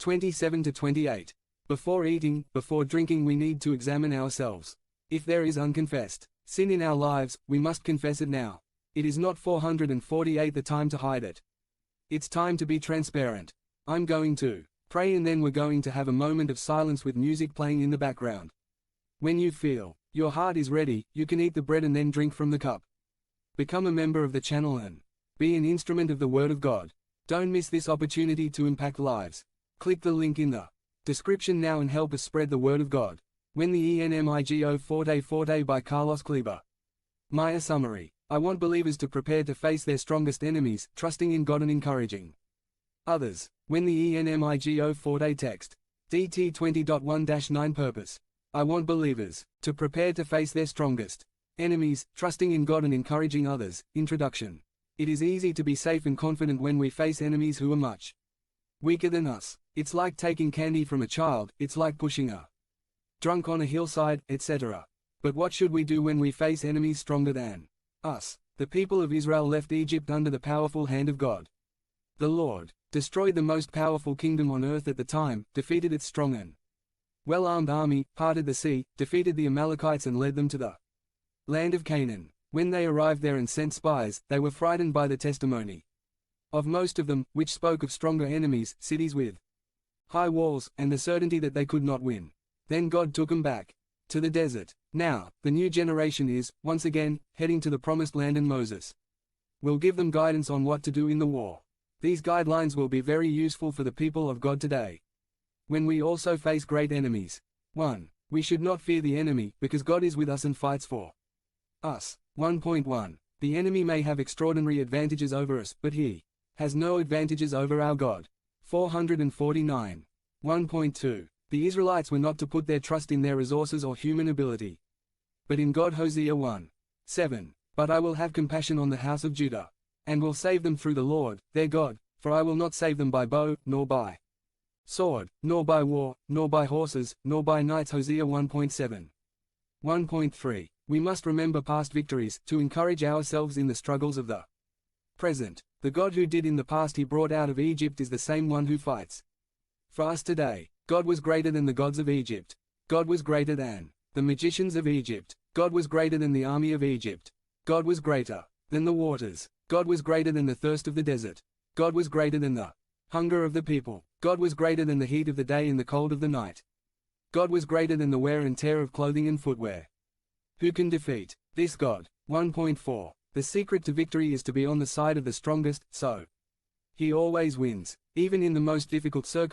27 to 28. Before eating, before drinking we need to examine ourselves. If there is unconfessed sin in our lives, we must confess it now. It is not 448 the time to hide it. It's time to be transparent. I'm going to pray and then we're going to have a moment of silence with music playing in the background. When you feel your heart is ready, you can eat the bread and then drink from the cup. Become a member of the channel and be an instrument of the Word of God. Don't miss this opportunity to impact lives. Click the link in the description now and help us spread the Word of God. When the Enemigo Forte Forte by Carlos Kleber. Maya summary. I want believers to prepare to face their strongest enemies, trusting in God and encouraging others. When the Enemigo Forte text. DT 20.1-9 purpose. I want believers to prepare to face their strongest enemies, trusting in God and encouraging others. Introduction. It is easy to be safe and confident when we face enemies who are much weaker than us. It's like taking candy from a child, it's like pushing a drunk on a hillside, etc. But what should we do when we face enemies stronger than us? The people of Israel left Egypt under the powerful hand of God. The Lord destroyed the most powerful kingdom on earth at the time, defeated its strong and well-armed army, parted the sea, defeated the Amalekites and led them to the land of Canaan. When they arrived there and sent spies, they were frightened by the testimony of most of them, which spoke of stronger enemies, cities with high walls, and the certainty that they could not win. Then God took them back to the desert. Now, the new generation is, once again, heading to the promised land and Moses will give them guidance on what to do in the war. These guidelines will be very useful for the people of God today. When we also face great enemies. 1. We should not fear the enemy, because God is with us and fights for us. 1.1. The enemy may have extraordinary advantages over us, but he has no advantages over our God. 449. 1.2. The Israelites were not to put their trust in their resources or human ability, but in God. Hosea 1:7. But I will have compassion on the house of Judah, and will save them through the Lord, their God, for I will not save them by bow, nor by sword, nor by war, nor by horses, nor by knights. Hosea 1.7. 1.3. We must remember past victories, to encourage ourselves in the struggles of the present. The God who did in the past he brought out of Egypt is the same one who fights for us today. God was greater than the gods of Egypt. God was greater than the magicians of Egypt. God was greater than the army of Egypt. God was greater than the waters. God was greater than the thirst of the desert. God was greater than the hunger of the people. God was greater than the heat of the day and the cold of the night. God was greater than the wear and tear of clothing and footwear. Who can defeat this God? 1.4. The secret to victory is to be on the side of the strongest, so he always wins, even in the most difficult circumstances.